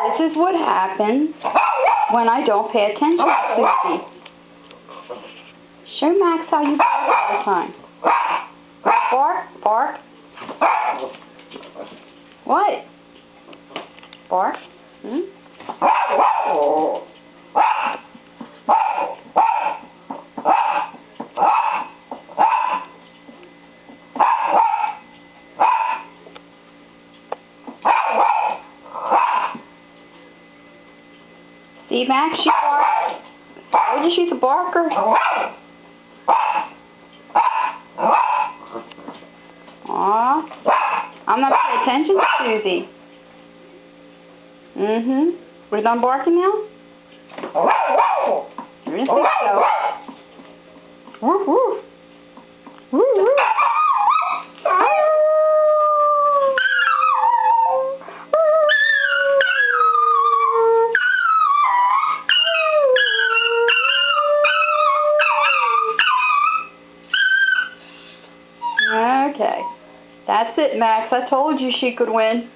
This is what happens when I don't pay attention to Susie. Show Max how you bark all the time. Bark, bark. What? Bark? Hmm? See, Max, she barks. Told you she's a barker. Aw, I'm not paying attention to Susie. We're done barking now? You didn't think so. Woof, woof. Woof, woof. Okay. That's it, Max. I told you she could win.